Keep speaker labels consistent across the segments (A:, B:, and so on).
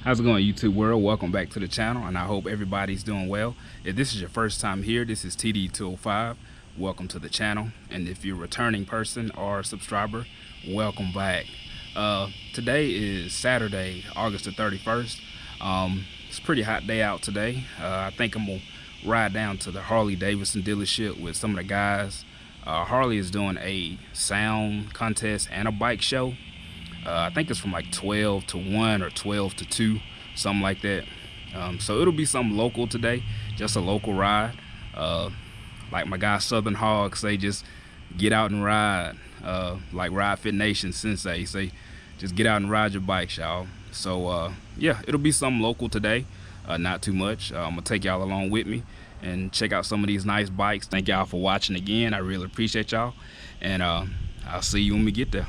A: How's it going, YouTube world? Welcome back to the channel, and I hope everybody's doing well. If this is your first time here, this is TD205. Welcome to the channel, and if you're a returning person or a subscriber, welcome back. Today is Saturday, August the 31st. It's a pretty hot day out today. I think I'm gonna ride down to the Harley Davidson dealership with some of the guys. Harley is doing a sound contest and a bike show. I think it's from like 12 to 1 or 12 to 2, something like that. So it'll be something local today, just a local ride. Like my guy Southern Hogs say, just get out and ride. Like Ride Fit Nation Sensei say, just get out and ride your bikes, y'all. So yeah, it'll be something local today, not too much. I'm gonna take y'all along with me and check out some of these nice bikes. Thank y'all for watching again. I really appreciate y'all, and I'll see you when we get there.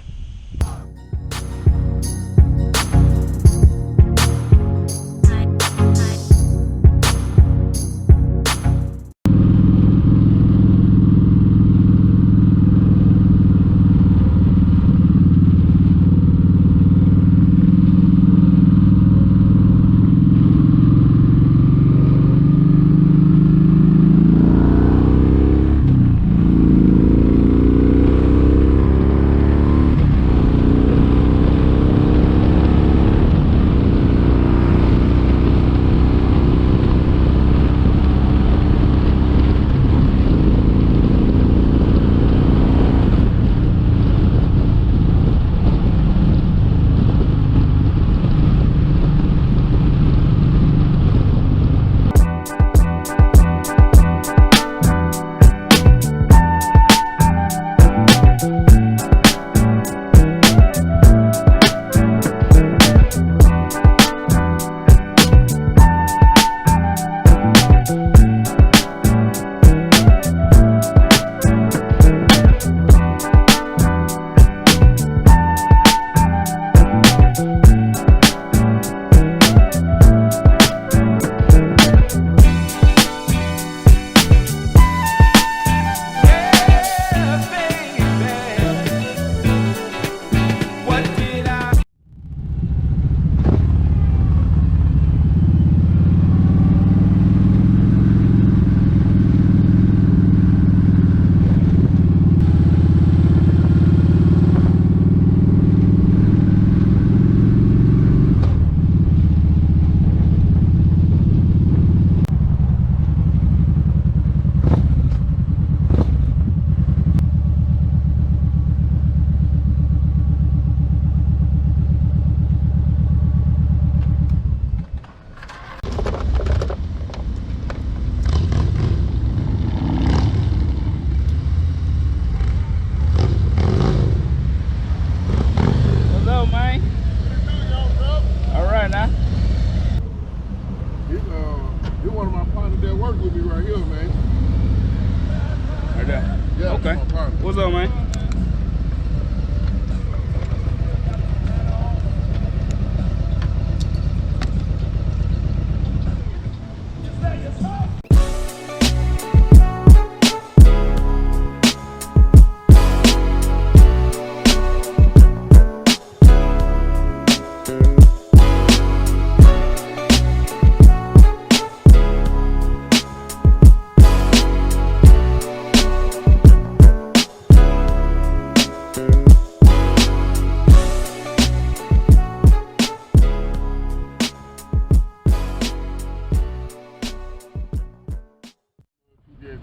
B: You're one of my partners that work with me right here, man.
A: Right there?
B: Yeah,
A: okay. What's up, man?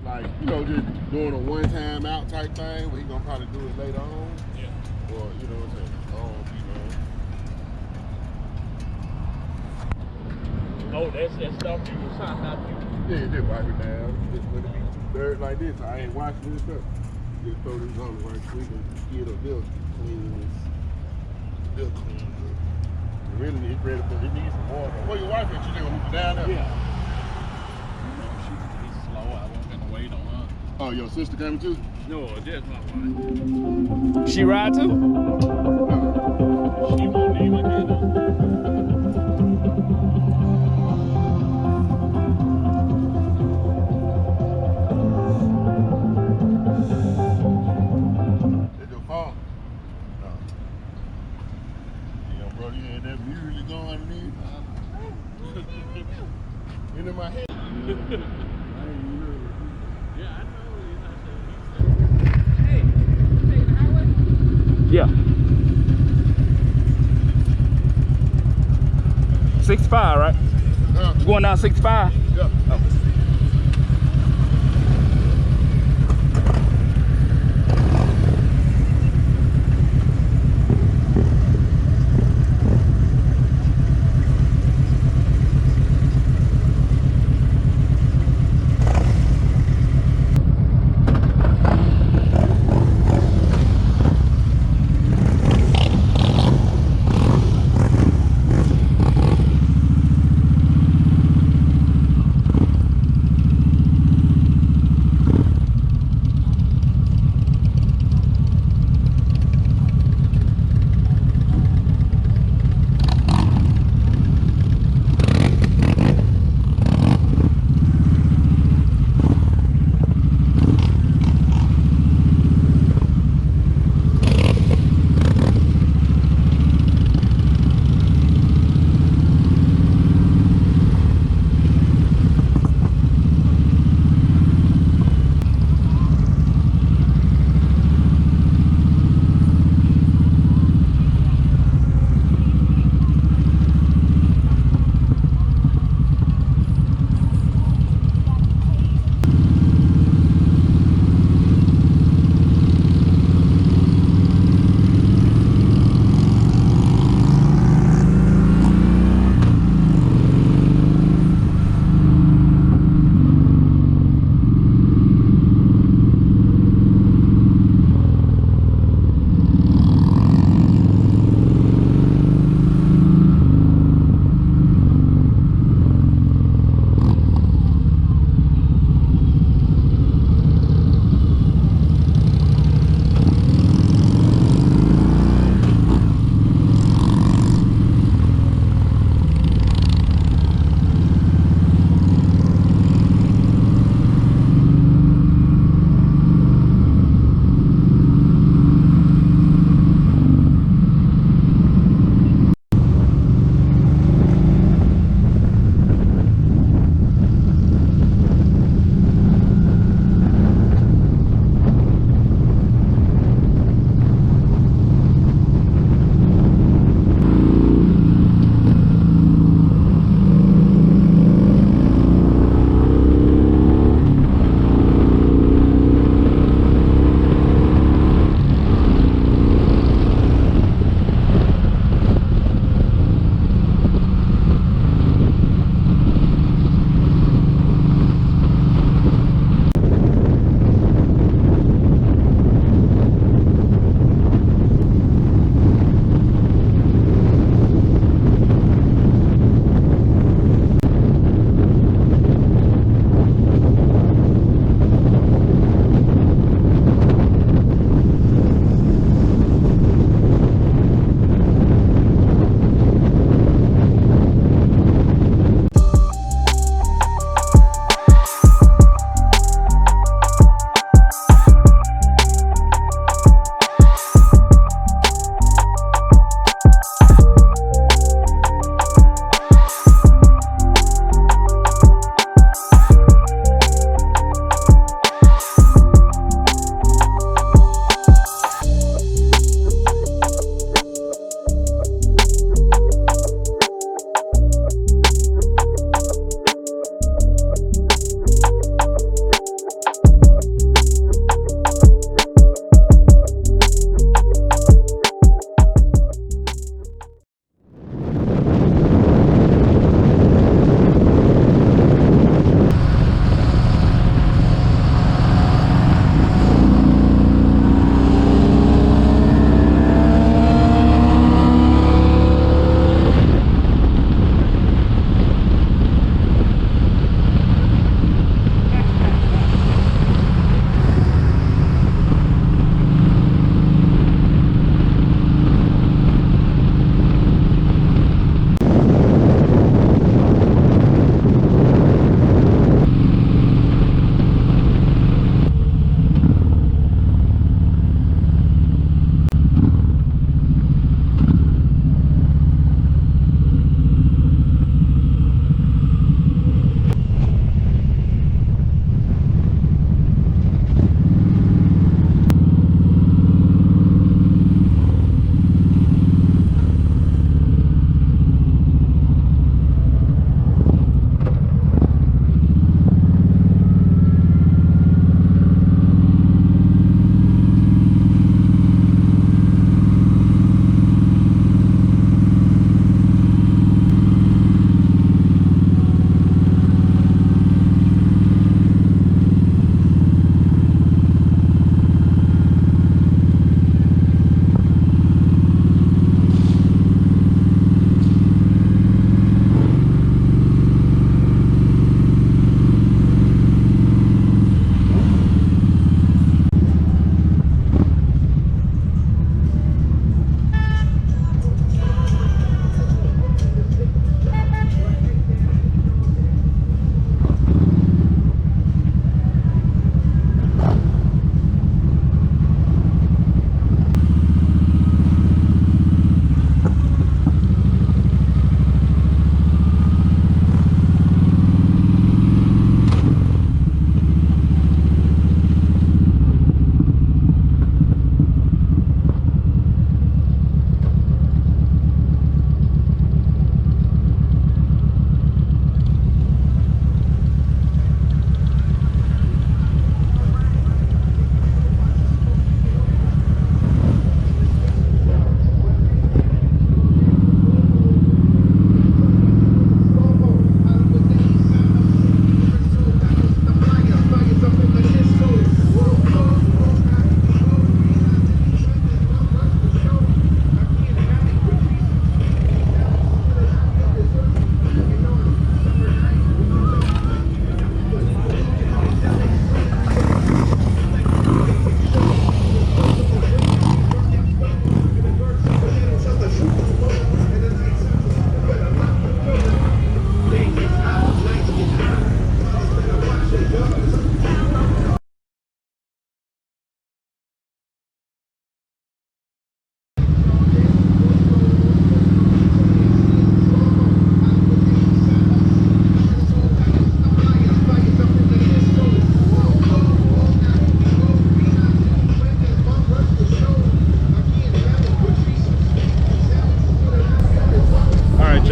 B: Like, you know, just doing a one-time out type thing where he gonna probably do it later on. Yeah. Or, you know what I'm saying?
C: Oh, that's that stuff you was talking about.
B: Yeah, just wipe it down. Just when it be too dirty like this, I ain't washing this stuff. Just throw this on it right quick and get a bill clean. Bill clean. Really, it's ready for it needs some water. Where your wife at? You gonna move it down there?
C: Yeah.
B: Oh, your sister coming too?
C: No, just my wife.
A: She ride too?
C: She won't even get up.
B: That's your phone? No. You know, bro, you had that music going underneath? And in my head.
C: Yeah, I know.
D: Hey, you taking the highway?
A: Yeah. 65, right? You going down 65?
B: Yeah.
A: Oh.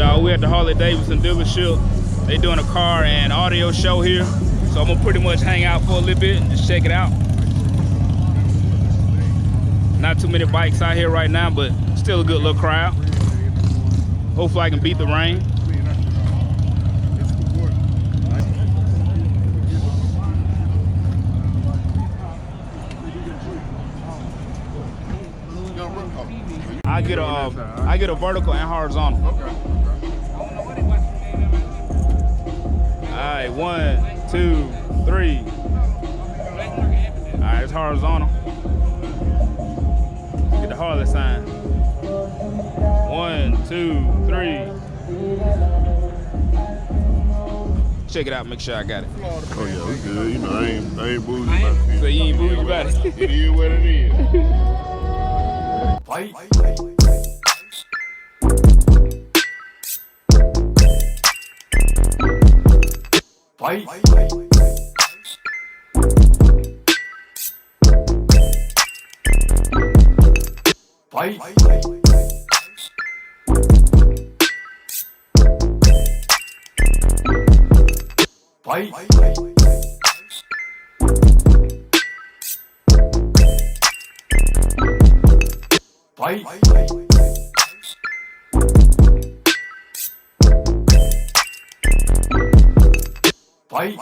A: y'all. We're at the Harley Davidson dealership. They doing a car and audio show here. So I'm gonna pretty much hang out for a little bit and just check it out. Not too many bikes out here right now, but still a good little crowd. Hopefully I can beat the rain. I get a vertical and horizontal. All right, 1, 2, 3. All right, it's horizontal. Get the Harley sign. 1, 2, 3. Check it out, make sure I got it.
B: Oh yeah, we good. You know, I ain't bougie about it.
A: So you ain't bougie about it?
B: It is what it is.
D: Fight. Fight. Fight. Fight. Fight. Fight. Fight. Fight. Fight. Fight.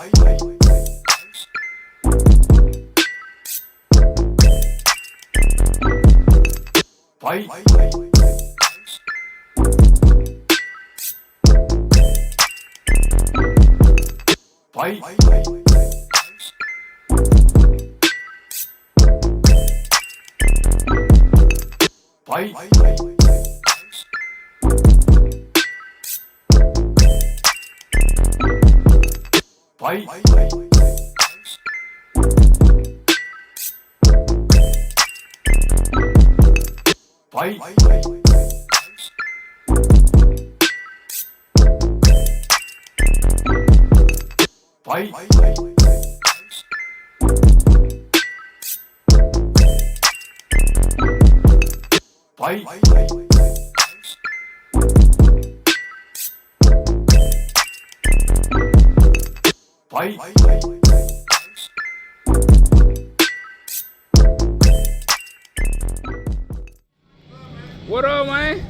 D: Fight. Fight. Fight. Fight.
A: What up, man?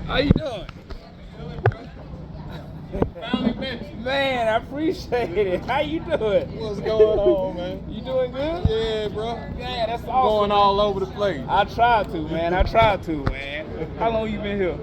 A: How you doing? Man, I appreciate it. How you doing?
E: What's going on, man?
A: You doing good?
E: Yeah, bro.
A: Yeah, that's awesome.
E: Going all over the place.
A: I tried to, man. I tried to, man. How long you been here?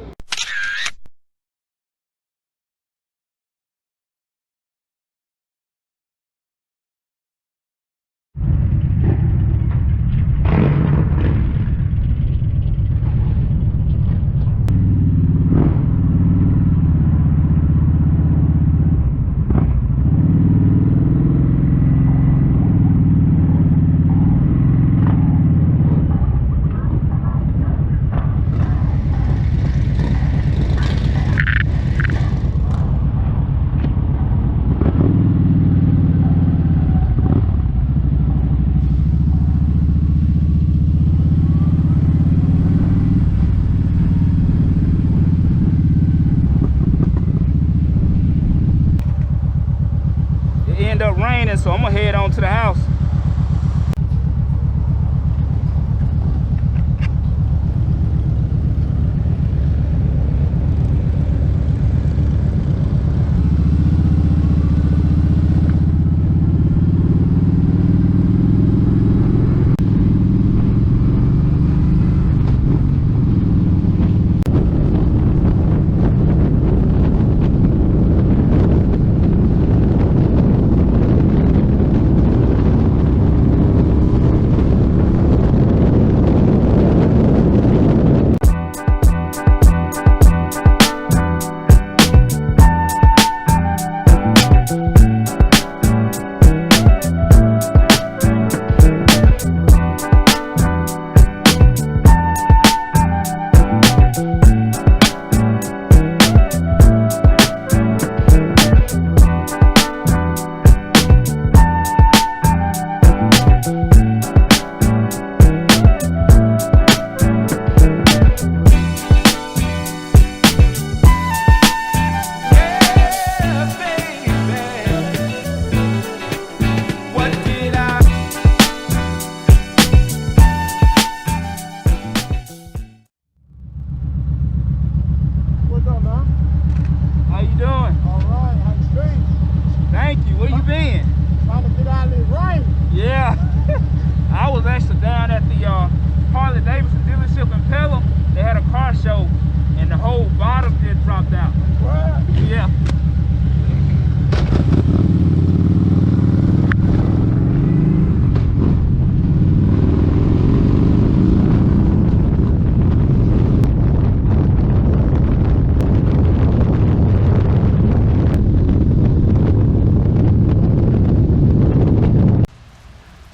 A: It ended up raining, so I'm gonna head on to the house. thank you. Where you been?
B: Trying to get out of this rain.
A: Yeah. I was actually down at the Harley Davidson dealership in Pelham. They had a car show and the whole bottom just dropped out.
B: What?
A: Yeah.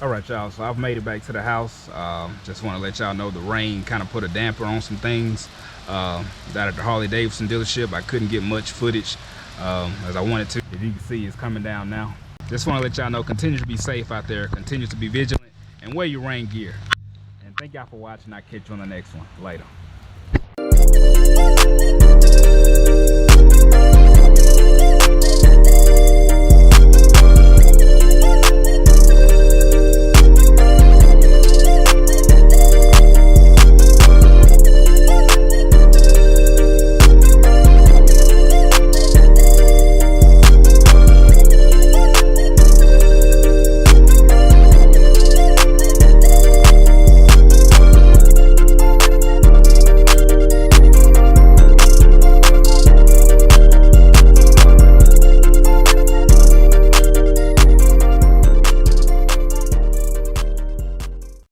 A: All right, y'all, so I've made it back to the house. Just want to let y'all know the rain kind of put a damper on some things down at the Harley Davidson dealership. I couldn't get much footage as I wanted to. As you can see, it's coming down now. Just want to let y'all know, continue to be safe out there, continue to be vigilant, and wear your rain gear. And thank y'all for watching. I'll catch you on the next one. Later.